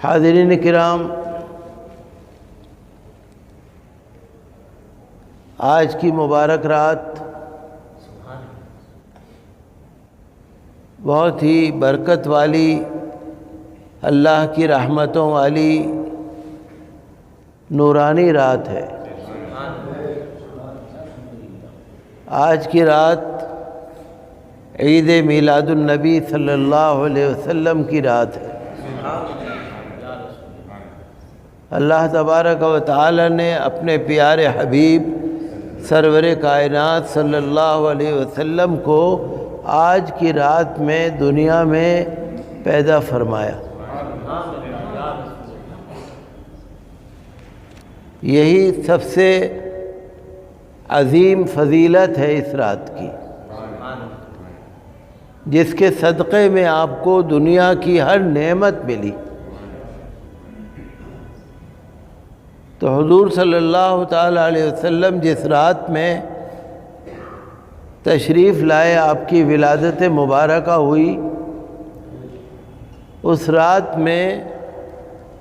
حاضرین کرام، آج کی مبارک رات بہت ہی برکت والی، اللہ کی رحمتوں والی نورانی رات ہے۔ آج کی رات عید میلاد النبی صلی اللہ علیہ وسلم کی رات ہے۔ اللہ تبارک و تعالی نے اپنے پیارے حبیب سرور کائنات صلی اللہ علیہ وسلم کو آج کی رات میں دنیا میں پیدا فرمایا۔ یہی سب سے عظیم فضیلت ہے اس رات کی، جس کے صدقے میں آپ کو دنیا کی ہر نعمت ملی۔ تو حضور صلی اللہ تعالیٰ علیہ وسلم جس رات میں تشریف لائے، آپ کی ولادت مبارکہ ہوئی، اس رات میں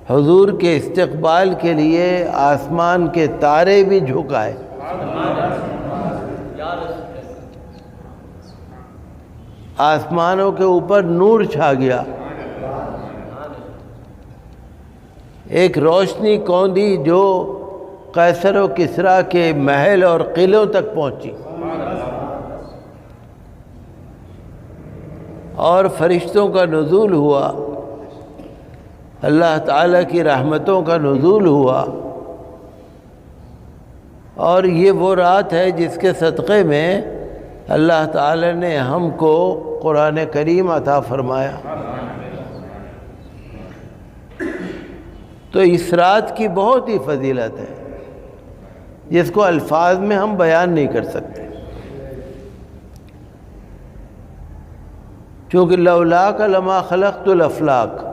حضور کے استقبال کے لیے آسمان کے تارے بھی جھکائے۔ آسمانوں کے اوپر نور چھا گیا، ایک روشنی کوندی جو قیصر و کسریٰ کے محل اور قلعوں تک پہنچی، اور فرشتوں کا نزول ہوا، اللہ تعالیٰ کی رحمتوں کا نزول ہوا۔ اور یہ وہ رات ہے جس کے صدقے میں اللہ تعالیٰ نے ہم کو قرآن کریم عطا فرمایا۔ تو اس رات کی بہت ہی فضیلت ہے، جس کو الفاظ میں ہم بیان نہیں کر سکتے، چونکہ لولاک لما خلقت الافلاک،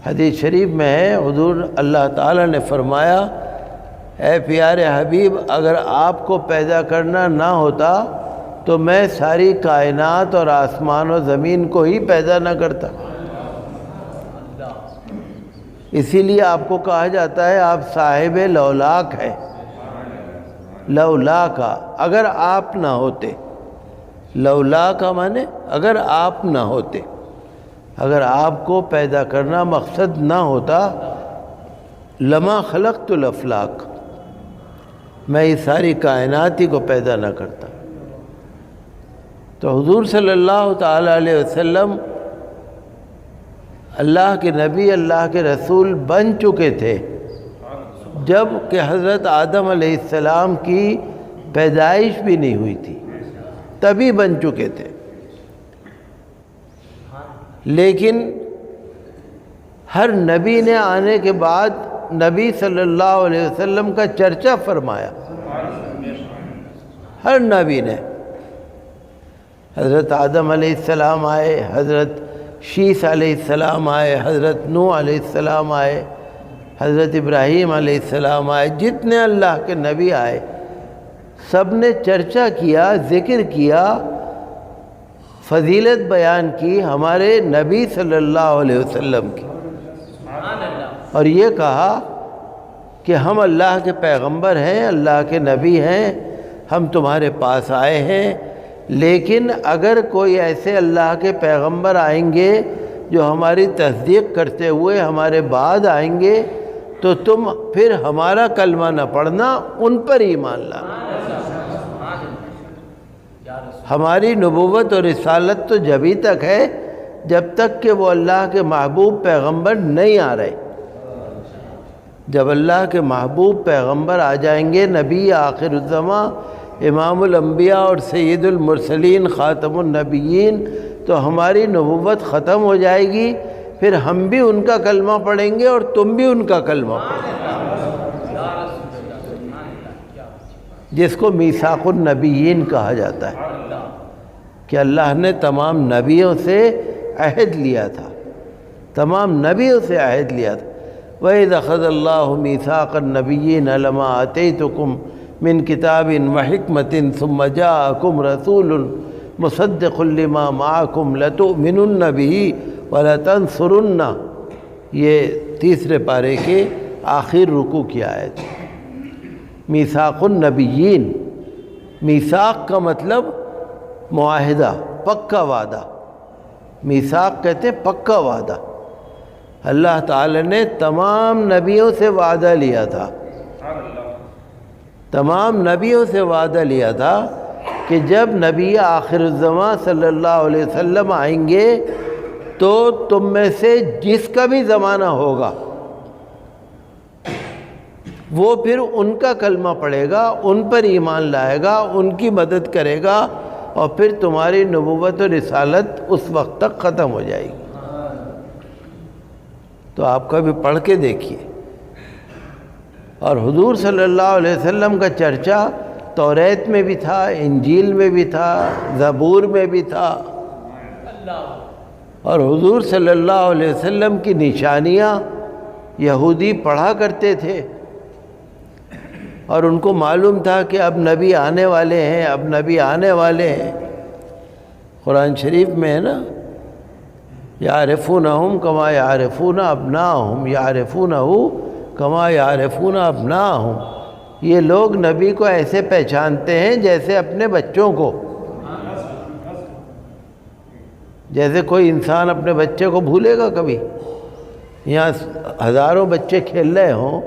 حدیث شریف میں ہے، حضور اللہ تعالیٰ نے فرمایا، اے پیارے حبیب، اگر آپ کو پیدا کرنا نہ ہوتا تو میں ساری کائنات اور آسمان و زمین کو ہی پیدا نہ کرتا۔ اسی لیے آپ کو کہا جاتا ہے آپ صاحب لولاک ہے۔ لولا کا اگر آپ نہ ہوتے، لولا کا معنی اگر آپ نہ ہوتے، اگر آپ کو پیدا کرنا مقصد نہ ہوتا، لما خلقت الافلاک، میں اس ساری کائنات ہی کو پیدا نہ کرتا۔ تو حضور صلی اللہ تعالیٰ علیہ وسلم اللہ کے نبی، اللہ کے رسول بن چکے تھے جب کہ حضرت آدم علیہ السلام کی پیدائش بھی نہیں ہوئی تھی، تبھی بن چکے تھے۔ لیکن ہر نبی نے آنے کے بعد نبی صلی اللہ علیہ وسلم کا چرچا فرمایا، ہر نبی نے۔ حضرت آدم علیہ السلام آئے، حضرت شیث علیہ السلام آئے، حضرت نوح علیہ السلام آئے، حضرت ابراہیم علیہ السلام آئے، جتنے اللہ کے نبی آئے سب نے چرچا کیا، ذکر کیا، فضیلت بیان کی ہمارے نبی صلی اللہ علیہ وسلم کی، اور یہ کہا کہ ہم اللہ کے پیغمبر ہیں، اللہ کے نبی ہیں، ہم تمہارے پاس آئے ہیں، لیکن اگر کوئی ایسے اللہ کے پیغمبر آئیں گے جو ہماری تصدیق کرتے ہوئے ہمارے بعد آئیں گے تو تم پھر ہمارا کلمہ نہ پڑھنا، ان پر ایمان لانا۔ ہماری نبوت اور رسالت تو جبھی تک ہے جب تک کہ وہ اللہ کے محبوب پیغمبر نہیں آ رہے۔ جب اللہ کے محبوب پیغمبر آ جائیں گے، نبی آخر الزماں، امام الانبیاء اور سید المرسلین، خاتم النبیین، تو ہماری نبوت ختم ہو جائے گی، پھر ہم بھی ان کا کلمہ پڑھیں گے اور تم بھی ان کا کلمہ پڑھیں گے، جس کو میثاق النبیین کہا جاتا ہے، کہ اللہ نے تمام نبیوں سے عہد لیا تھا، تمام نبیوں سے عہد لیا تھا۔ وَإِذْ أَخَذَ اللَّهُ مِيثَاقَ النَّبِيِّينَ لَمَا آتَيْتُكُم من کتاب وحکمت ثم جاءکم رسول مصدق لما معکم لتؤمنن به ولتنصرنہ یہ تیسرے پارے کے آخر رکوع کی آیت. میثاق النبیین، میثاق کا مطلب معاہدہ، پکا وعدہ. میثاق کہتے ہیں پکا وعدہ. اللہ تعالی نے تمام نبیوں سے وعدہ لیا تھا، تمام نبیوں سے وعدہ لیا تھا کہ جب نبی آخر الزمان صلی اللہ علیہ وسلم آئیں گے تو تم میں سے جس کا بھی زمانہ ہوگا وہ پھر ان کا کلمہ پڑھے گا، ان پر ایمان لائے گا، ان کی مدد کرے گا، اور پھر تمہاری نبوت و رسالت اس وقت تک ختم ہو جائے گی. تو آپ کا بھی پڑھ کے دیکھیے. اور حضور صلی اللہ علیہ وسلم کا چرچا توریت میں بھی تھا، انجیل میں بھی تھا، زبور میں بھی تھا. اور حضور صلی اللہ علیہ وسلم کی نشانیاں یہودی پڑھا کرتے تھے، اور ان کو معلوم تھا کہ اب نبی آنے والے ہیں، اب نبی آنے والے ہیں. قرآن شریف میں ہے نا، یعرفونہم کما یعرفون ابناہم، یعرفونہ کما یعرفون ابناہم. یہ لوگ نبی کو ایسے پہچانتے ہیں جیسے اپنے بچوں کو. جیسے کوئی انسان اپنے بچے کو بھولے گا کبھی؟ یہاں ہزاروں بچے کھیل رہے ہوں،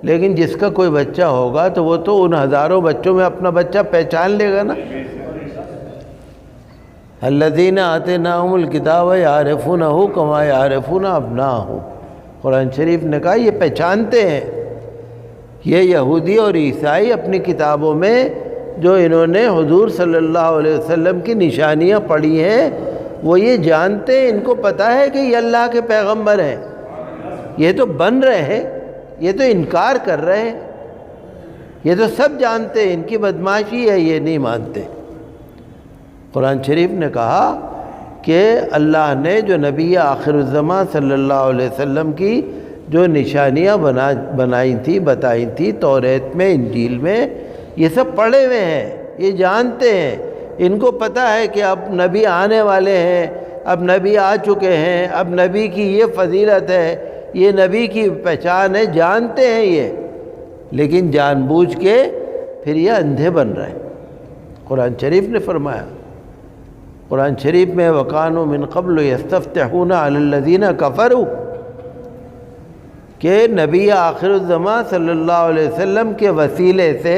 لیکن جس کا کوئی بچہ ہوگا تو وہ تو ان ہزاروں بچوں میں اپنا بچہ پہچان لے گا نا. الذین آتیناہم الکتاب یعرفونہ کما یعرفون ابناہم. قرآن شریف نے کہا یہ پہچانتے ہیں. یہ یہودی اور عیسائی اپنی کتابوں میں جو انہوں نے حضور صلی اللہ علیہ وسلم کی نشانیاں پڑھی ہیں وہ یہ جانتے ہیں، ان کو پتہ ہے کہ یہ اللہ کے پیغمبر ہیں. یہ تو بن رہے ہیں، یہ تو انکار کر رہے ہیں، یہ تو سب جانتے ہیں، ان کی بدمعاشی ہے، یہ نہیں مانتے. قرآن شریف نے کہا کہ اللہ نے جو نبی آخر الزمان صلی اللہ علیہ وسلم کی جو نشانیاں بنائی تھی، بتائی تھی توریت میں، انجیل میں، یہ سب پڑھے ہوئے ہیں، یہ جانتے ہیں. ان کو پتہ ہے کہ اب نبی آنے والے ہیں، اب نبی آ چکے ہیں، اب نبی کی یہ فضیلت ہے، یہ نبی کی پہچان ہے، جانتے ہیں یہ، لیکن جان بوجھ کے پھر یہ اندھے بن رہے ہیں. قرآن شریف نے فرمایا، قرآن شریف میں وَكَانُوا مِن قَبْلُ يَسْتَفْتِحُونَ عَلَى الَّذِينَ كَفَرُوا، کہ نبی آخر الزمان صلی اللہ علیہ وسلم کے وسیلے سے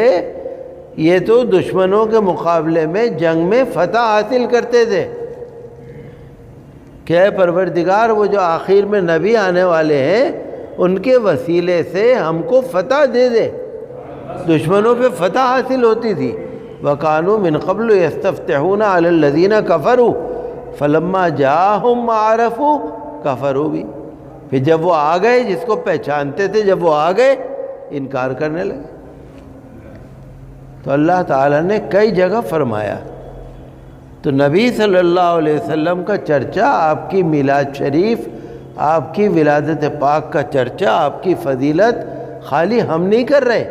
یہ تو دشمنوں کے مقابلے میں جنگ میں فتح حاصل کرتے تھے کہ اے پروردگار وہ جو آخر میں نبی آنے والے ہیں ان کے وسیلے سے ہم کو فتح دے دے. دشمنوں پہ فتح حاصل ہوتی تھی. وَكَانُوا مِن قَبْلُ يَسْتَفْتِحُونَ عَلَى الَّذِينَ كَفَرُوا فَلَمَّا جَاءَهُم مَّا عَرَفُوا كَفَرُوا بِهِ. پھر جب وہ آ گئے، جس کو پہچانتے تھے، جب وہ آ گئے انکار کرنے لگے. تو اللہ تعالیٰ نے کئی جگہ فرمایا. تو نبی صلی اللہ علیہ وسلم کا چرچا، آپ کی میلاد شریف، آپ کی ولادت پاک کا چرچا، آپ کی فضیلت خالی ہم نہیں کر رہے.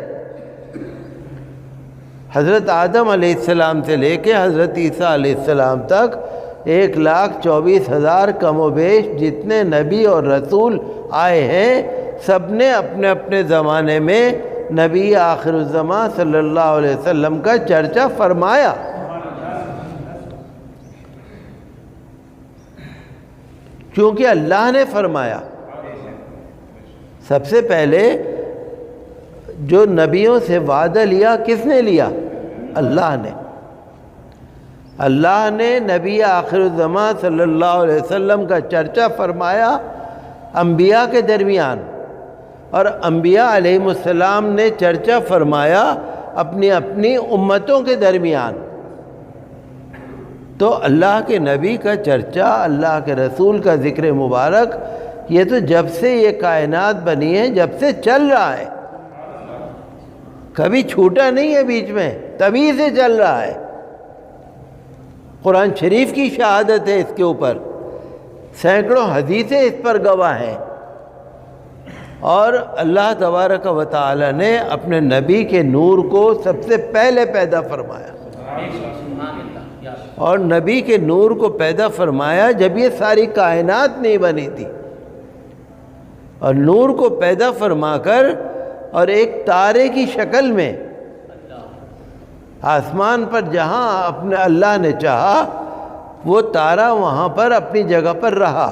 حضرت آدم علیہ السلام سے لے کے حضرت عیسیٰ علیہ السلام تک 1,24,000 کم و بیش جتنے نبی اور رسول آئے ہیں، سب نے اپنے اپنے زمانے میں نبی آخر الزمان صلی اللہ علیہ وسلم کا چرچا فرمایا. کیونکہ اللہ نے فرمایا. سب سے پہلے جو نبیوں سے وعدہ لیا کس نے لیا؟ اللہ نے. اللہ نے نبی آخر الزمان صلی اللہ علیہ وسلم کا چرچا فرمایا انبیاء کے درمیان، اور انبیاء علیہ السلام نے چرچا فرمایا اپنی اپنی امتوں کے درمیان. تو اللہ کے نبی کا چرچا، اللہ کے رسول کا ذکر مبارک، یہ تو جب سے یہ کائنات بنی ہے جب سے چل رہا ہے، کبھی چھوٹا نہیں ہے بیچ میں، تبھی سے چل رہا ہے. قرآن شریف کی شہادت ہے اس کے اوپر، سینکڑوں حدیثیں اس پر گواہ ہیں. اور اللہ تبارک و تعالی نے اپنے نبی کے نور کو سب سے پہلے پیدا فرمایا، اور نبی کے نور کو پیدا فرمایا جب یہ ساری کائنات نہیں بنی تھی. اور نور کو پیدا فرما کر اور ایک تارے کی شکل میں آسمان پر جہاں اپنے اللہ نے چاہا وہ تارا وہاں پر اپنی جگہ پر رہا۔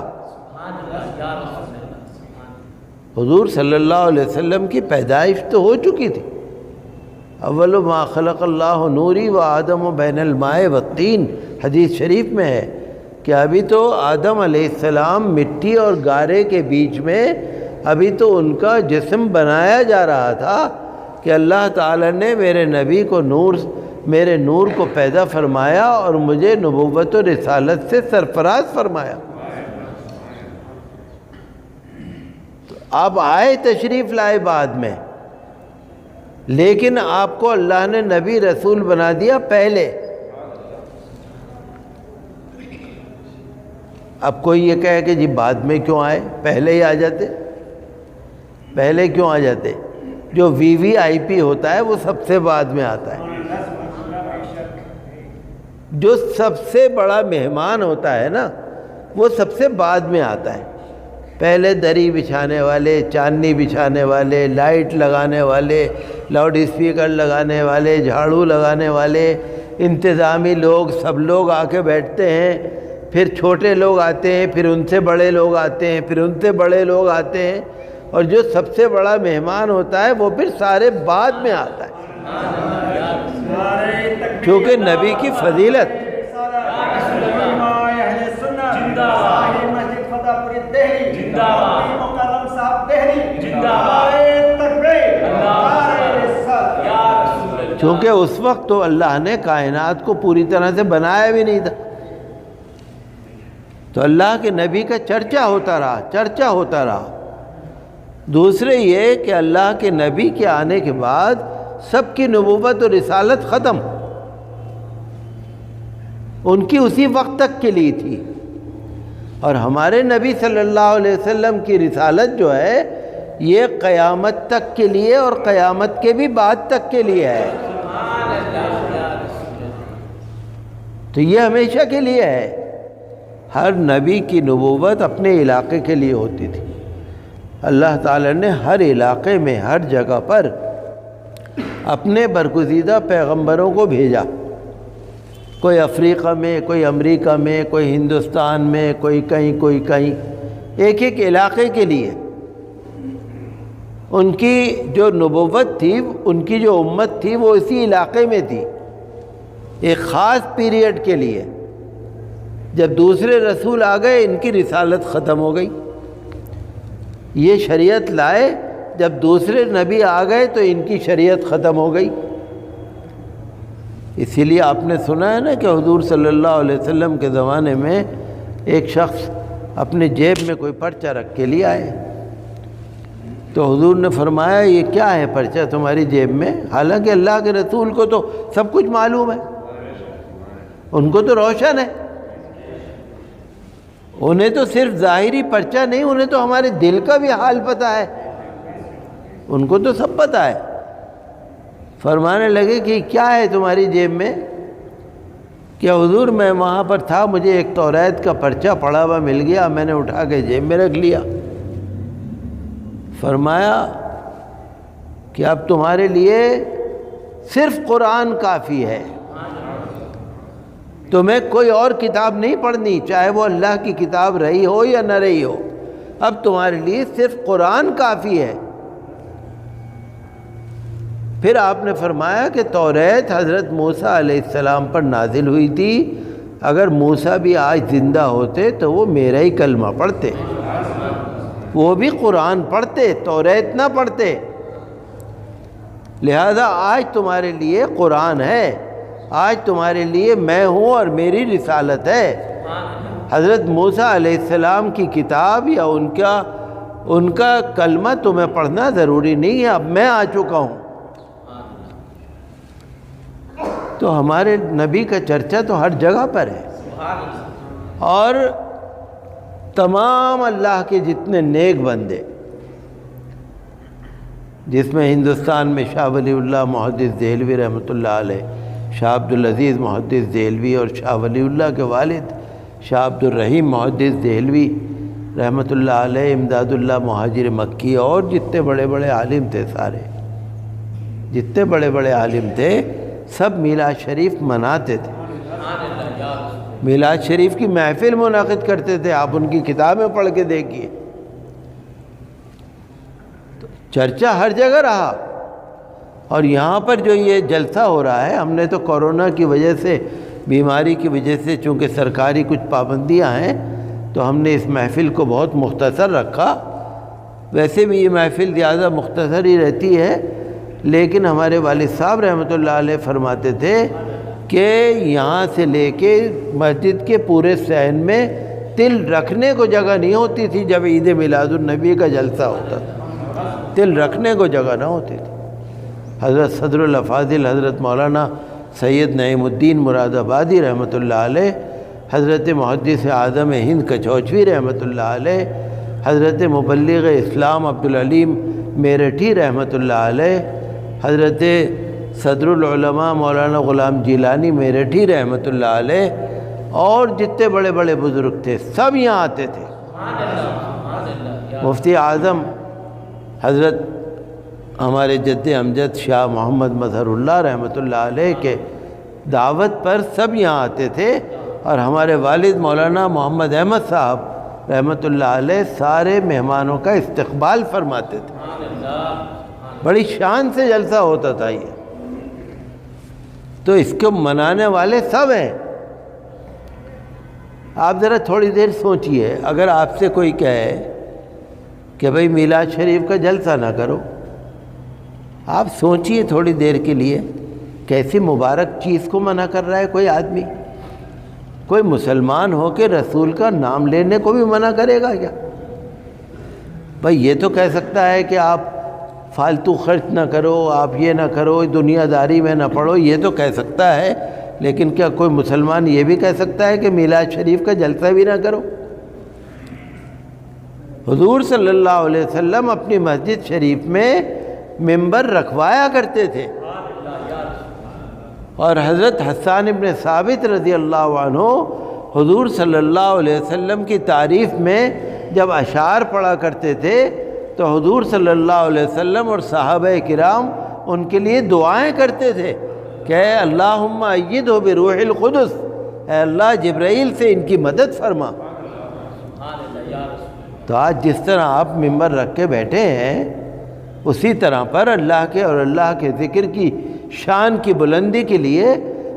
حضور صلی اللہ علیہ وسلم کی پیدائش تو ہو چکی تھی۔ اول ما خلق اللہ نوری و آدم بین الماء والطین، حدیث شریف میں ہے کہ ابھی تو آدم علیہ السلام مٹی اور گارے کے بیچ میں ابھی تو ان کا جسم بنایا جا رہا تھا کہ اللہ تعالی نے میرے نبی کو میرے نور کو پیدا فرمایا اور مجھے نبوت و رسالت سے سرفراز فرمایا۔ تو آپ آئے، تشریف لائے بعد میں، لیکن آپ کو اللہ نے نبی رسول بنا دیا پہلے۔ اب کوئی یہ کہے کہ جی بعد میں کیوں آئے، پہلے ہی آ جاتے، پہلے کیوں آ جاتے؟ جو وی وی آئی پی ہوتا ہے وہ سب سے بعد میں آتا ہے۔ جو سب سے بڑا مہمان ہوتا ہے نا وہ سب سے بعد میں آتا ہے۔ پہلے دری بچھانے والے، چاندنی بچھانے والے، لائٹ لگانے والے، لاؤڈ اسپیکر لگانے والے، جھاڑو لگانے والے، انتظامی لوگ، سب لوگ آ کے بیٹھتے ہیں، پھر چھوٹے لوگ آتے ہیں، پھر ان سے بڑے لوگ آتے ہیں، پھر ان سے بڑے لوگ آتے ہیں، اور جو سب سے بڑا مہمان ہوتا ہے وہ پھر سارے بعد میں آتا ہے، کیونکہ نبی کی فضیلت۔ چونکہ اس وقت تو اللہ نے کائنات کو پوری طرح سے بنایا بھی نہیں تھا، تو اللہ کے نبی کا چرچا ہوتا رہا، چرچا ہوتا رہا۔ دوسرے یہ کہ اللہ کے نبی کے آنے کے بعد سب کی نبوت اور رسالت ختم، ان کی اسی وقت تک کے لیے تھی، اور ہمارے نبی صلی اللہ علیہ وسلم کی رسالت جو ہے یہ قیامت تک کے لیے اور قیامت کے بھی بعد تک کے لیے ہے، تو یہ ہمیشہ کے لیے ہے۔ ہر نبی کی نبوت اپنے علاقے کے لیے ہوتی تھی، اللہ تعالی نے ہر علاقے میں ہر جگہ پر اپنے برگزیدہ پیغمبروں کو بھیجا، کوئی افریقہ میں، کوئی امریکہ میں، کوئی ہندوستان میں، کوئی کہیں، کوئی کہیں، ایک ایک علاقے کے لیے ان کی جو نبوت تھی، ان کی جو امت تھی وہ اسی علاقے میں تھی، ایک خاص پیریڈ کے لیے۔ جب دوسرے رسول آ گئے ان کی رسالت ختم ہو گئی، یہ شریعت لائے، جب دوسرے نبی آ گئے تو ان کی شریعت ختم ہو گئی۔ اسی لیے آپ نے سنا ہے نا کہ حضور صلی اللہ علیہ وسلم کے زمانے میں ایک شخص اپنے جیب میں کوئی پرچہ رکھ کے لے آئے، تو حضور نے فرمایا یہ کیا ہے پرچہ تمہاری جیب میں؟ حالانکہ اللہ کے رسول کو تو سب کچھ معلوم ہے، ان کو تو روشن ہے، انہیں تو صرف ظاہری پرچہ نہیں، انہیں تو ہمارے دل کا بھی حال پتہ ہے، ان کو تو سب پتہ ہے۔ فرمانے لگے کہ کیا ہے تمہاری جیب میں؟ کہ حضور میں وہاں پر تھا، مجھے ایک توریت کا پرچہ پڑا ہوا مل گیا، میں نے اٹھا کے جیب میں رکھ لیا۔ فرمایا کہ اب تمہارے لیے صرف قرآن کافی ہے، تمہیں کوئی اور کتاب نہیں پڑھنی، چاہے وہ اللہ کی کتاب رہی ہو یا نہ رہی ہو، اب تمہارے لیے صرف قرآن کافی ہے۔ پھر آپ نے فرمایا کہ توریت حضرت موسیٰ علیہ السلام پر نازل ہوئی تھی، اگر موسیٰ بھی آج زندہ ہوتے تو وہ میرا ہی کلمہ پڑھتے، وہ بھی قرآن پڑھتے، توریت نہ پڑھتے، لہذا آج تمہارے لیے قرآن ہے، آج تمہارے لیے میں ہوں اور میری رسالت ہے۔ حضرت موسیٰ علیہ السلام کی کتاب یا ان کا کلمہ تمہیں پڑھنا ضروری نہیں ہے، اب میں آ چکا ہوں۔ تو ہمارے نبی کا چرچا تو ہر جگہ پر ہے، اور تمام اللہ کے جتنے نیک بندے، جس میں ہندوستان میں شاہ ولی اللہ محدث دہلوی رحمۃ اللہ علیہ، شاہ عبدالعزیز محدث دہلوی، اور شاہ ولی اللہ کے والد شاہ عبدالرحیم محدث دہلوی، رحمۃ اللہ علیہ، امداد اللہ مہاجر مکی، اور جتنے بڑے بڑے عالم تھے، سارے جتنے بڑے بڑے عالم تھے سب میلاد شریف مناتے تھے، میلاد شریف کی محفل منعقد کرتے تھے۔ آپ ان کی کتابیں پڑھ کے دیکھیے، چرچا ہر جگہ رہا۔ اور یہاں پر جو یہ جلسہ ہو رہا ہے، ہم نے تو کورونا کی وجہ سے، بیماری کی وجہ سے، چونکہ سرکاری کچھ پابندیاں ہیں، تو ہم نے اس محفل کو بہت مختصر رکھا۔ ویسے بھی یہ محفل زیادہ مختصر ہی رہتی ہے، لیکن ہمارے والد صاحب رحمۃ اللہ علیہ فرماتے تھے کہ یہاں سے لے کے مسجد کے پورے صحن میں تل رکھنے کو جگہ نہیں ہوتی تھی جب عید میلاد النبی کا جلسہ ہوتا تھا، تل رکھنے کو جگہ نہ ہوتی تھی۔ حضرت صدر الافاضل حضرت مولانا سید نعیم الدین مراد آبادی رحمۃ اللہ علیہ، حضرت محدث اعظم ہند کچوچوی رحمۃ اللہ علیہ، حضرت مبلغ اسلام عبدالعلیم میرٹھی رحمۃ اللہ علیہ، حضرت صدر العلماء مولانا غلام جیلانی میرٹھی رحمۃ اللہ علیہ، اور جتنے بڑے بڑے بزرگ تھے سب یہاں آتے تھے۔ مفتی اعظم حضرت ہمارے جد امجد شاہ محمد مظہر اللہ رحمۃ اللہ علیہ کے دعوت پر سب یہاں آتے تھے، اور ہمارے والد مولانا محمد احمد صاحب رحمۃ اللہ علیہ سارے مہمانوں کا استقبال فرماتے تھے۔ بڑی شان سے جلسہ ہوتا تھا یہ، تو اس کو منانے والے سب ہیں۔ آپ ذرا تھوڑی دیر سوچئے، اگر آپ سے کوئی کہے کہ بھئی میلاد شریف کا جلسہ نہ کرو، آپ سوچئے تھوڑی دیر کے لیے، کیسی مبارک چیز کو منع کر رہا ہے کوئی آدمی؟ کوئی مسلمان ہو کے رسول کا نام لینے کو بھی منع کرے گا کیا؟ بھئی یہ تو کہہ سکتا ہے کہ آپ فالتو خرچ نہ کرو، آپ یہ نہ کرو، دنیا داری میں نہ پڑھو، یہ تو کہہ سکتا ہے، لیکن کیا کوئی مسلمان یہ بھی کہہ سکتا ہے کہ میلاد شریف کا جلسہ بھی نہ کرو؟ حضور صلی اللہ علیہ وسلم اپنی مسجد شریف میں ممبر رکھوایا کرتے تھے، اور حضرت حسان ابن ثابت رضی اللہ عنہ حضور صلی اللہ علیہ وسلم کی تعریف میں جب اشعار پڑھا کرتے تھے تو حضور صلی اللہ علیہ وسلم اور صحابہ کرام ان کے لیے دعائیں کرتے تھے کہ اے اللہم ایدہ بروح القدس، اے اللہ جبرائیل سے ان کی مدد فرما۔ تو آج جس طرح آپ ممبر رکھ کے بیٹھے ہیں، اسی طرح پر اللہ کے اور اللہ کے ذکر کی شان کی بلندی کے لیے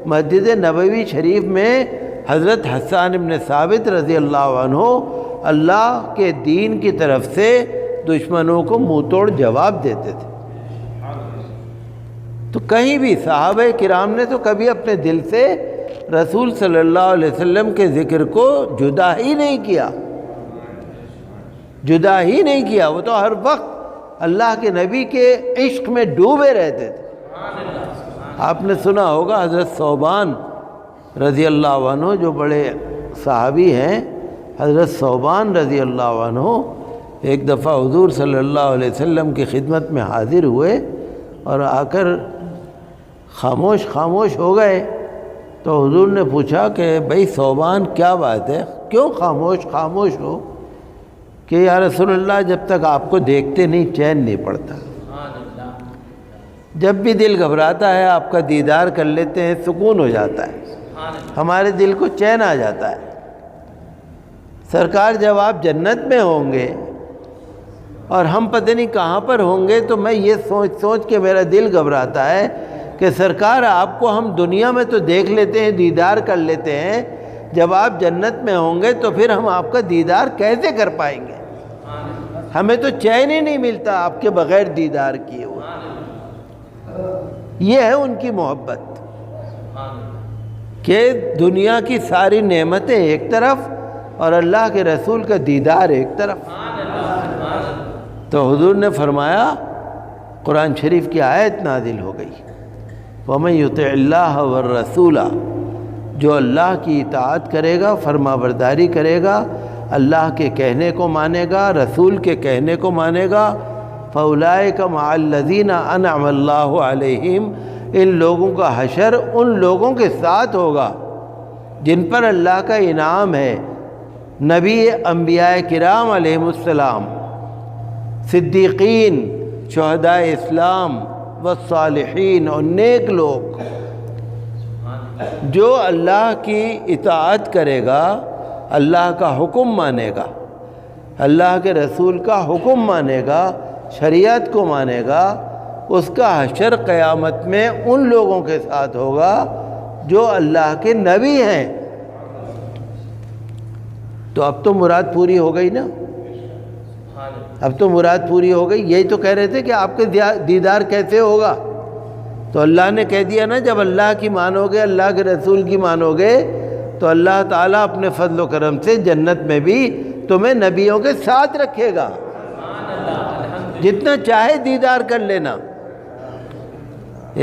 مسجد نبوی شریف میں حضرت حسان ابن ثابت رضی اللہ عنہ اللہ کے دین کی طرف سے دشمنوں کو منہ توڑ جواب دیتے تھے۔ تو کہیں بھی صحابہ کرام نے تو کبھی اپنے دل سے رسول صلی اللہ علیہ وسلم کے ذکر کو جدا ہی نہیں کیا، جدا ہی نہیں کیا۔ وہ تو ہر وقت اللہ کے نبی کے عشق میں ڈوبے رہتے تھے۔ آپ نے سنا ہوگا حضرت ثوبان رضی اللہ عنہ جو بڑے صحابی ہیں، حضرت ثوبان رضی اللہ عنہ ایک دفعہ حضور صلی اللہ علیہ وسلم کی خدمت میں حاضر ہوئے اور آ کر خاموش ہو گئے۔ تو حضور نے پوچھا کہ بھئی ثوبان کیا بات ہے، کیوں خاموش ہو؟ کہ یا رسول اللہ جب تک آپ کو دیکھتے نہیں چین نہیں پڑتا، جب بھی دل گھبراتا ہے آپ کا دیدار کر لیتے ہیں سکون ہو جاتا ہے، ہمارے دل کو چین آ جاتا ہے۔ سرکار جب آپ جنت میں ہوں گے اور ہم پتہ نہیں کہاں پر ہوں گے، تو میں یہ سوچ کے میرا دل گھبراتا ہے کہ سرکار آپ کو ہم دنیا میں تو دیکھ لیتے ہیں، دیدار کر لیتے ہیں، جب آپ جنت میں ہوں گے تو پھر ہم آپ کا دیدار کیسے کر پائیں گے؟ ہمیں تو چین ہی نہیں ملتا آپ کے بغیر دیدار کیے ہوئے۔ یہ ہے ان کی محبت کہ دنیا کی ساری نعمتیں ایک طرف اور اللہ کے رسول کا دیدار ایک طرف۔ تو حضور نے فرمایا، قرآن شریف کی آیت نازل ہو گئی، وَمَن يُطِعِ اللَّهَ وَالرَّسُولَ، جو اللہ کی اطاعت کرے گا، فرما برداری کرے گا، اللہ کے کہنے کو مانے گا، رسول کے کہنے کو مانے گا، فَأُولَٰئِكَ مَعَ الَّذِينَ أَنْعَمَ اللَّهُ عَلَيْهِمْ، ان لوگوں کا حشر ان لوگوں کے ساتھ ہوگا جن پر اللہ کا انعام ہے، نبی انبیاء کرام علیہم السلام، صدیقین، شہداء اسلام والصالحین، اور نیک لوگ، جو اللہ کی اطاعت کرے گا، اللہ کا حکم مانے گا، اللہ کے رسول کا حکم مانے گا، شریعت کو مانے گا، اس کا حشر قیامت میں ان لوگوں کے ساتھ ہوگا جو اللہ کے نبی ہیں۔ تو اب تو مراد پوری ہو گئی نا، اب تو مراد پوری ہو گئی۔ یہی تو کہہ رہے تھے کہ آپ کے دیدار کیسے ہوگا، تو اللہ نے کہہ دیا نا، جب اللہ کی مانو گے، اللہ کے رسول کی مانو گے، تو اللہ تعالیٰ اپنے فضل و کرم سے جنت میں بھی تمہیں نبیوں کے ساتھ رکھے گا، جتنا چاہے دیدار کر لینا۔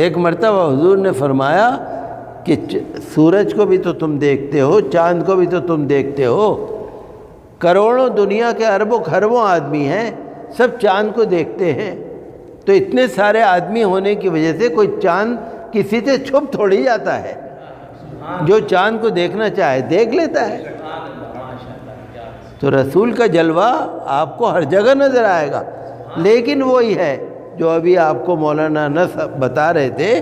ایک مرتبہ حضور نے فرمایا کہ سورج کو بھی تو تم دیکھتے ہو، چاند کو بھی تو تم دیکھتے ہو، کروڑوں دنیا کے اربوں خربوں آدمی ہیں، سب چاند کو دیکھتے ہیں، تو اتنے سارے آدمی ہونے کی وجہ سے کوئی چاند کسی سے چھپ تھوڑی جاتا ہے، جو چاند کو دیکھنا چاہے دیکھ لیتا ہے۔ تو رسول کا جلوہ آپ کو ہر جگہ نظر آئے گا، لیکن وہی ہے جو ابھی آپ کو مولانا انس بتا رہے تھے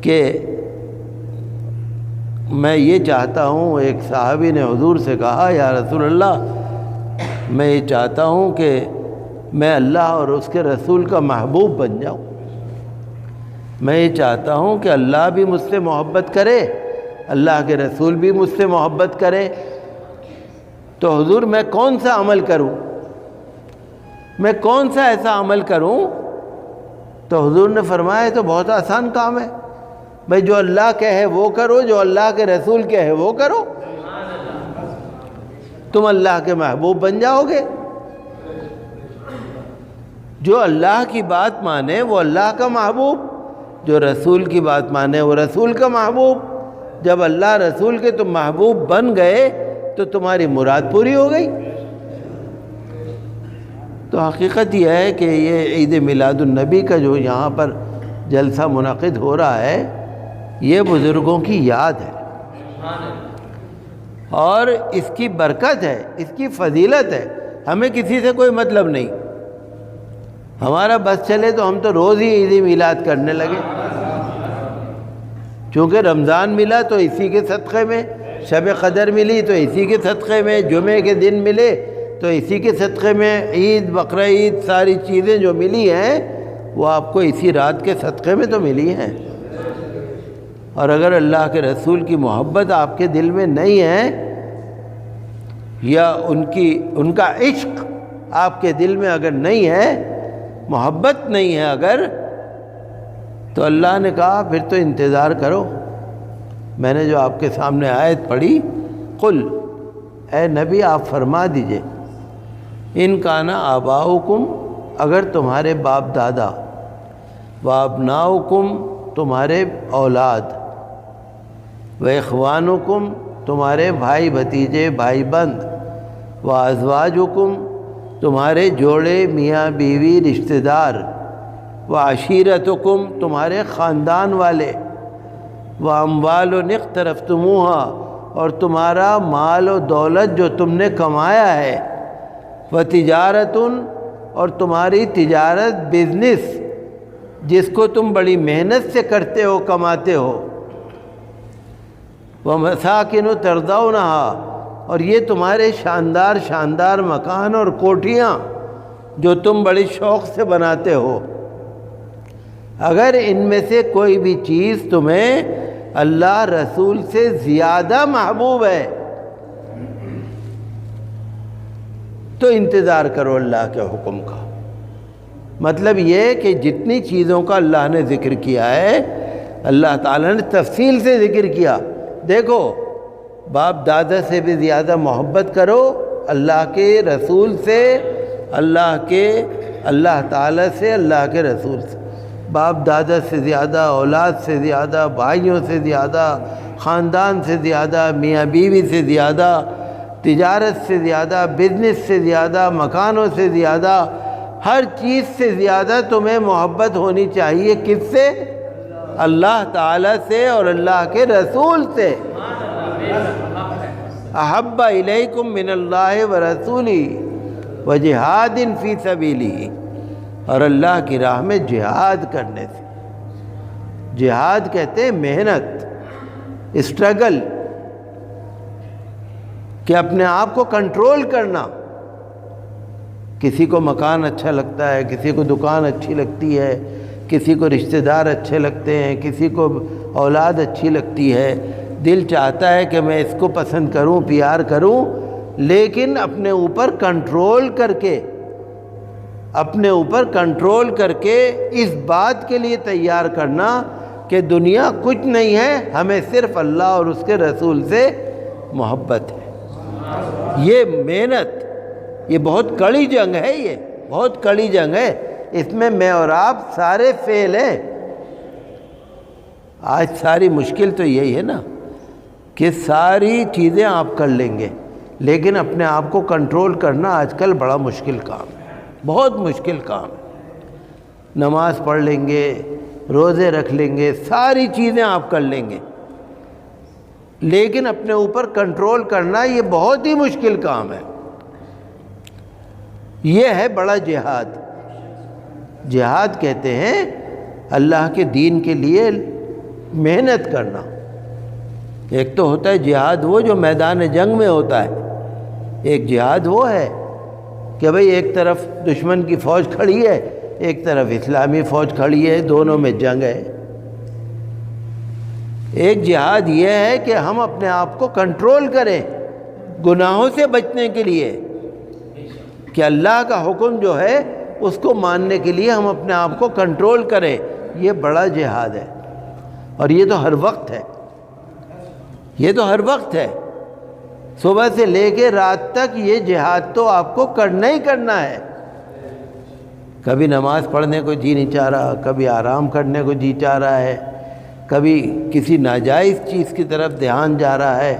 کہ میں یہ چاہتا ہوں، ایک صحابی نے حضور سے کہا یا رسول اللہ، میں یہ چاہتا ہوں کہ میں اللہ اور اس کے رسول کا محبوب بن جاؤں، میں یہ چاہتا ہوں کہ اللہ بھی مجھ سے محبت کرے، اللہ کے رسول بھی مجھ سے محبت کرے، تو حضور میں کون سا عمل کروں، میں کون سا ایسا عمل کروں؟ تو حضور نے فرمایا تو بہت آسان کام ہے بھائی، جو اللہ کہے وہ کرو، جو اللہ کے رسول کہے وہ کرو، تم اللہ کے محبوب بن جاؤ گے۔ جو اللہ کی بات مانے وہ اللہ کا محبوب، جو رسول کی بات مانے وہ رسول کا محبوب۔ جب اللہ رسول کے تم محبوب بن گئے تو تمہاری مراد پوری ہو گئی۔ تو حقیقت یہ ہے کہ یہ عید میلاد النبی کا جو یہاں پر جلسہ منعقد ہو رہا ہے، یہ بزرگوں کی یاد ہے، اور اس کی برکت ہے، اس کی فضیلت ہے۔ ہمیں کسی سے کوئی مطلب نہیں، ہمارا بس چلے تو ہم تو روز ہی عید میلاد کرنے لگے، چونکہ رمضان ملا تو اسی کے صدقے میں، شب قدر ملی تو اسی کے صدقے میں، جمعے کے دن ملے تو اسی کے صدقے میں، عید، بقرعید، ساری چیزیں جو ملی ہیں وہ آپ کو اسی رات کے صدقے میں تو ملی ہیں۔ اور اگر اللہ کے رسول کی محبت آپ کے دل میں نہیں ہے، یا ان کا عشق آپ کے دل میں اگر نہیں ہے، محبت نہیں ہے اگر، تو اللہ نے کہا پھر تو انتظار کرو۔ میں نے جو آپ کے سامنے آیت پڑھی، قل، اے نبی آپ فرما دیجئے، ان کان آباؤکم، اگر تمہارے باپ دادا، و ابناؤکم، تمہارے اولاد، و اخوانکم، تمہارے بھائی بھتیجے بھائی بند، و ازواجکم، تمہارے جوڑے میاں بیوی رشتہ دار، و عشیرتکم، تمہارے خاندان والے، و اموال اقترفتموہا، اور تمہارا مال و دولت جو تم نے کمایا ہے، و تجارت، اور تمہاری تجارت، بزنس جس کو تم بڑی محنت سے کرتے ہو، کماتے ہو، و مساکن ترضونہا، اور یہ تمہارے شاندار مکان اور کوٹھیاں جو تم بڑی شوق سے بناتے ہو، اگر ان میں سے کوئی بھی چیز تمہیں اللہ رسول سے زیادہ محبوب ہے تو انتظار کرو اللہ کے حکم کا۔ مطلب یہ کہ جتنی چیزوں کا اللہ نے ذکر کیا ہے، اللہ تعالیٰ نے تفصیل سے ذکر کیا۔ دیکھو، باپ دادا سے بھی زیادہ محبت کرو، اللہ کے رسول سے، اللہ تعالیٰ سے، اللہ کے رسول سے۔ باپ دادا سے زیادہ، اولاد سے زیادہ، بھائیوں سے زیادہ، خاندان سے زیادہ، میاں بیوی سے زیادہ، تجارت سے زیادہ، بزنس سے زیادہ، مکانوں سے زیادہ، ہر چیز سے زیادہ تمہیں محبت ہونی چاہیے۔ کس سے؟ اللہ تعالیٰ سے اور اللہ کے رسول سے۔ احب الیکم من اللہ ورسولہ وجہاد فی سبیلہ، اور اللہ کی راہ میں جہاد کرنے سے۔ جہاد کہتے ہیں محنت، اسٹرگل، کہ اپنے آپ کو کنٹرول کرنا۔ کسی کو مکان اچھا لگتا ہے، کسی کو دکان اچھی لگتی ہے، کسی کو رشتہ دار اچھے لگتے ہیں، کسی کو اولاد اچھی لگتی ہے، دل چاہتا ہے کہ میں اس کو پسند کروں، پیار کروں، لیکن اپنے اوپر کنٹرول کر کے، اپنے اوپر کنٹرول کر کے اس بات کے لیے تیار کرنا کہ دنیا کچھ نہیں ہے، ہمیں صرف اللہ اور اس کے رسول سے محبت ہے۔ یہ محنت، یہ بہت کڑی جنگ ہے، یہ بہت کڑی جنگ ہے، اس میں اور آپ سارے فیل ہیں۔ آج ساری مشکل تو یہی ہے نا کہ ساری چیزیں آپ کر لیں گے، لیکن اپنے آپ کو کنٹرول کرنا آج کل بڑا مشکل کام ہے، بہت مشکل کام ہے۔ نماز پڑھ لیں گے، روزے رکھ لیں گے، ساری چیزیں آپ کر لیں گے، لیکن اپنے اوپر کنٹرول کرنا یہ بہت ہی مشکل کام ہے۔ یہ ہے بڑا جہاد۔ جہاد کہتے ہیں اللہ کے دین کے لیے محنت کرنا۔ ایک تو ہوتا ہے جہاد وہ جو میدان جنگ میں ہوتا ہے، ایک جہاد وہ ہے کہ بھئی ایک طرف دشمن کی فوج کھڑی ہے، ایک طرف اسلامی فوج کھڑی ہے، دونوں میں جنگ ہے۔ ایک جہاد یہ ہے کہ ہم اپنے آپ کو کنٹرول کریں گناہوں سے بچنے کے لیے، کہ اللہ کا حکم جو ہے اس کو ماننے کے لیے ہم اپنے آپ کو کنٹرول کریں۔ یہ بڑا جہاد ہے، اور یہ تو ہر وقت ہے، یہ تو ہر وقت ہے، صبح سے لے کے رات تک یہ جہاد تو آپ کو کرنا ہی کرنا ہے۔ کبھی نماز پڑھنے کو جی نہیں چاہ رہا، کبھی آرام کرنے کو جی چاہ رہا ہے، کبھی کسی ناجائز چیز کی طرف دھیان جا رہا ہے،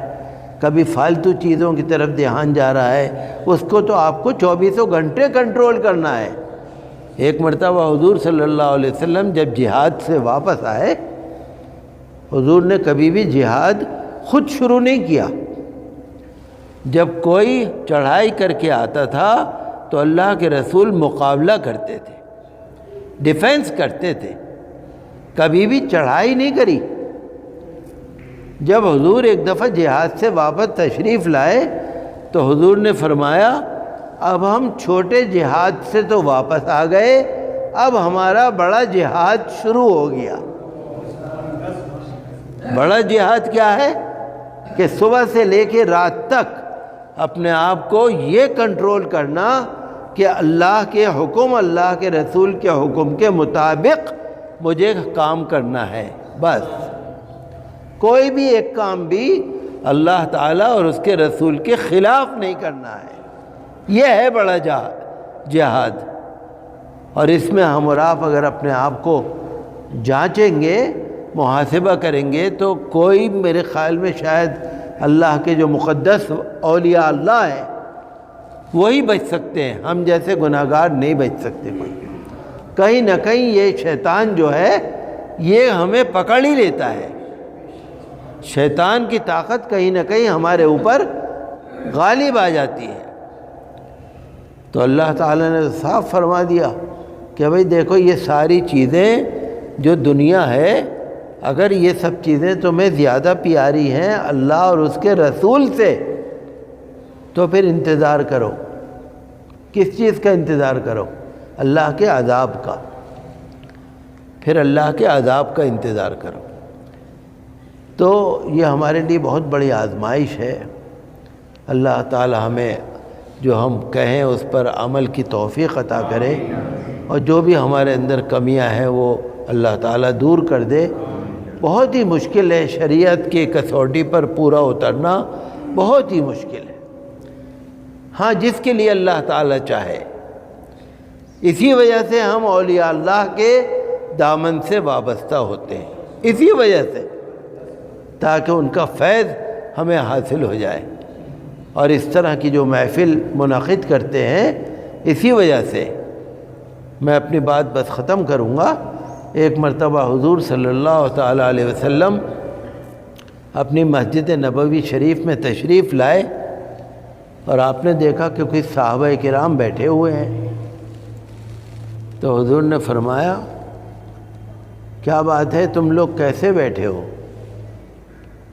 کبھی فالتو چیزوں کی طرف دھیان جا رہا ہے، اس کو تو آپ کو 24 گھنٹے کنٹرول کرنا ہے۔ ایک مرتبہ حضور صلی اللہ علیہ وسلم جب جہاد سے واپس آئے، حضور نے کبھی بھی جہاد خود شروع نہیں کیا۔ جب کوئی چڑھائی کر کے آتا تھا تو اللہ کے رسول مقابلہ کرتے تھے، ڈیفینس کرتے تھے، کبھی بھی چڑھائی نہیں کری۔ جب حضور ایک دفعہ جہاد سے واپس تشریف لائے تو حضور نے فرمایا اب ہم چھوٹے جہاد سے تو واپس آ گئے، اب ہمارا بڑا جہاد شروع ہو گیا۔ بڑا جہاد کیا ہے کہ صبح سے لے کے رات تک اپنے آپ کو یہ کنٹرول کرنا کہ اللہ کے حکم، اللہ کے رسول کے حکم کے مطابق مجھے کام کرنا ہے، بس۔ کوئی بھی ایک کام بھی اللہ تعالیٰ اور اس کے رسول کے خلاف نہیں کرنا ہے۔ یہ ہے بڑا جہاد، اور اس میں ہم اور آپ اگر اپنے آپ کو جانچیں گے، محاسبہ کریں گے، تو کوئی میرے خیال میں شاید اللہ کے جو مقدس اولیاء اللہ ہیں وہی بچ سکتے ہیں، ہم جیسے گناہگار نہیں بچ سکتے کوئی۔ کہیں نہ کہیں یہ شیطان جو ہے یہ ہمیں پکڑ ہی لیتا ہے، شیطان کی طاقت کہیں نہ کہیں ہمارے اوپر غالب آ جاتی ہے۔ تو اللہ تعالیٰ نے صاف فرما دیا کہ بھئی دیکھو یہ ساری چیزیں جو دنیا ہے، اگر یہ سب چیزیں تمہیں زیادہ پیاری ہیں اللہ اور اس کے رسول سے، تو پھر انتظار کرو۔ کس چیز کا انتظار کرو؟ اللہ کے عذاب کا۔ پھر اللہ کے عذاب کا انتظار کرو۔ تو یہ ہمارے لیے بہت بڑی آزمائش ہے۔ اللہ تعالی ہمیں جو ہم کہیں اس پر عمل کی توفیق عطا کرے، اور جو بھی ہمارے اندر کمیاں ہیں وہ اللہ تعالیٰ دور کر دے۔ بہت ہی مشکل ہے شریعت کی کسوٹی پر پورا اترنا، بہت ہی مشکل ہے۔ ہاں، جس کے لیے اللہ تعالیٰ چاہے۔ اسی وجہ سے ہم اولیاء اللہ کے دامن سے وابستہ ہوتے ہیں، اسی وجہ سے، تاکہ ان کا فیض ہمیں حاصل ہو جائے۔ اور اس طرح کی جو محفل منعقد کرتے ہیں، اسی وجہ سے۔ میں اپنی بات بس ختم کروں گا۔ ایک مرتبہ حضور صلی اللہ تعالیٰ علیہ وسلم اپنی مسجد نبوی شریف میں تشریف لائے اور آپ نے دیکھا کہ کچھ صحابہ کرام بیٹھے ہوئے ہیں، تو حضور نے فرمایا کیا بات ہے، تم لوگ کیسے بیٹھے ہو؟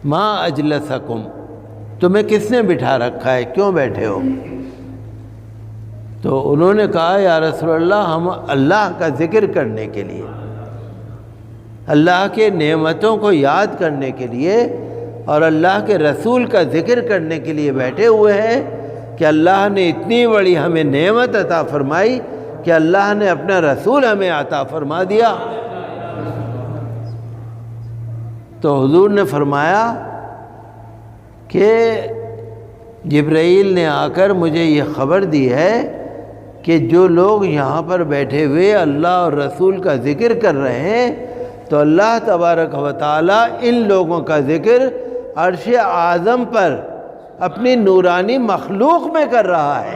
ما اجلسکم، تمہیں کس نے بٹھا رکھا ہے، کیوں بیٹھے ہو؟ تو انہوں نے کہا یا رسول اللہ ہم اللہ کا ذکر کرنے کے لیے، اللہ کے نعمتوں کو یاد کرنے کے لیے اور اللہ کے رسول کا ذکر کرنے کے لیے بیٹھے ہوئے ہیں کہ اللہ نے اتنی بڑی ہمیں نعمت عطا فرمائی کہ اللہ نے اپنا رسول ہمیں عطا فرما دیا۔ تو حضور نے فرمایا کہ جبرائیل نے آ کر مجھے یہ خبر دی ہے کہ جو لوگ یہاں پر بیٹھے ہوئے اللہ اور رسول کا ذکر کر رہے ہیں تو اللہ تبارک و تعالیٰ ان لوگوں کا ذکر عرش اعظم پر اپنی نورانی مخلوق میں کر رہا ہے،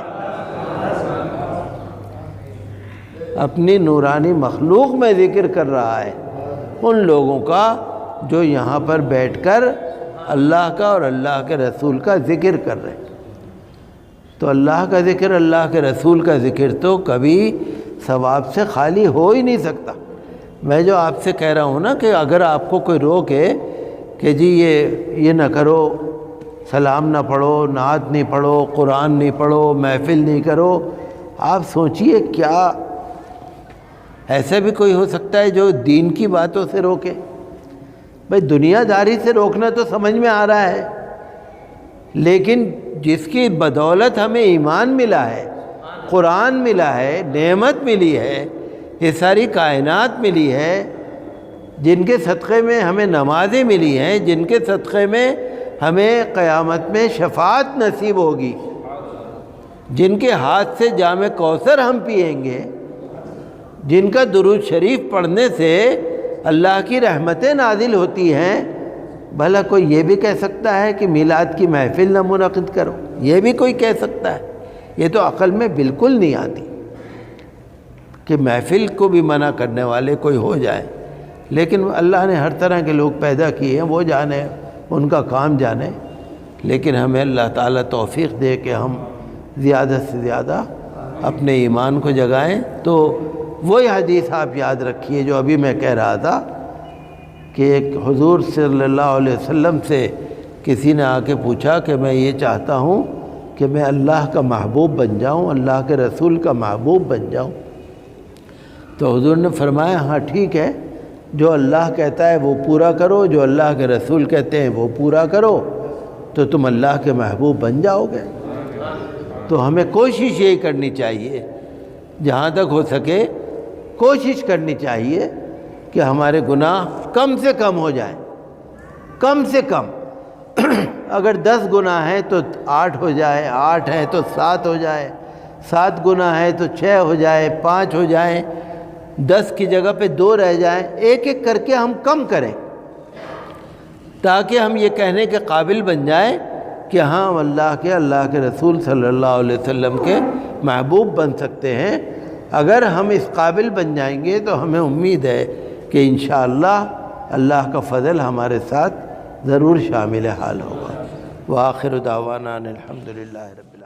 اپنی نورانی مخلوق میں ذکر کر رہا ہے ان لوگوں کا جو یہاں پر بیٹھ کر اللہ کا اور اللہ کے رسول کا ذکر کر رہے ہیں۔ تو اللہ کا ذکر، اللہ کے رسول کا ذکر تو کبھی ثواب سے خالی ہو ہی نہیں سکتا۔ میں جو آپ سے کہہ رہا ہوں نا کہ اگر آپ کو کوئی روکے کہ جی یہ نہ کرو، سلام نہ پڑھو، نعت نہیں پڑھو، قرآن نہیں پڑھو، محفل نہیں کرو، آپ سوچئے کیا ایسا بھی کوئی ہو سکتا ہے جو دین کی باتوں سے روکے؟ بھئی دنیا داری سے روکنا تو سمجھ میں آ رہا ہے، لیکن جس کی بدولت ہمیں ایمان ملا ہے، قرآن ملا ہے، نعمت ملی ہے، یہ ساری کائنات ملی ہے، جن کے صدقے میں ہمیں نمازیں ملی ہیں، جن کے صدقے میں ہمیں قیامت میں شفاعت نصیب ہوگی، جن کے ہاتھ سے جام کوثر ہم پئیں گے، جن کا درود شریف پڑھنے سے اللہ کی رحمتیں نازل ہوتی ہیں، بھلا کوئی یہ بھی کہہ سکتا ہے کہ میلاد کی محفل نہ منعقد کرو؟ یہ بھی کوئی کہہ سکتا ہے؟ یہ تو عقل میں بالکل نہیں آتی کہ محفل کو بھی منع کرنے والے کوئی ہو جائے، لیکن اللہ نے ہر طرح کے لوگ پیدا کیے ہیں، وہ جانے، ان کا کام جانے، لیکن ہمیں اللہ تعالیٰ توفیق دے کہ ہم زیادہ سے زیادہ اپنے ایمان کو جگائیں۔ تو وہی حدیث آپ یاد رکھیے جو ابھی میں کہہ رہا تھا کہ ایک حضور صلی اللہ علیہ وسلم سے کسی نے آ کے پوچھا کہ میں یہ چاہتا ہوں کہ میں اللہ کا محبوب بن جاؤں، اللہ کے رسول کا محبوب بن جاؤں۔ تو حضور نے فرمایا ہاں ٹھیک ہے، جو اللہ کہتا ہے وہ پورا کرو، جو اللہ کے رسول کہتے ہیں وہ پورا کرو، تو تم اللہ کے محبوب بن جاؤ گے۔ تو ہمیں کوشش یہی کرنی چاہیے، جہاں تک ہو سکے کوشش کرنی چاہیے کہ ہمارے گناہ کم سے کم ہو جائیں، کم سے کم۔ اگر 10 گناہ ہیں تو 8 ہو جائے، 8 ہیں تو 7 ہو جائے، 7 گناہ ہیں تو 6 ہو جائے، 5 ہو جائیں، 10 کی جگہ پہ 2 رہ جائیں، ایک ایک کر کے ہم کم کریں تاکہ ہم یہ کہنے کے قابل بن جائیں کہ ہاں اللہ کے رسول صلی اللہ علیہ وسلم کے محبوب بن سکتے ہیں۔ اگر ہم اس قابل بن جائیں گے تو ہمیں امید ہے کہ انشاءاللہ اللہ کا فضل ہمارے ساتھ ضرور شامل حال ہوگا۔ وآخر دعوانا الحمدللہ رب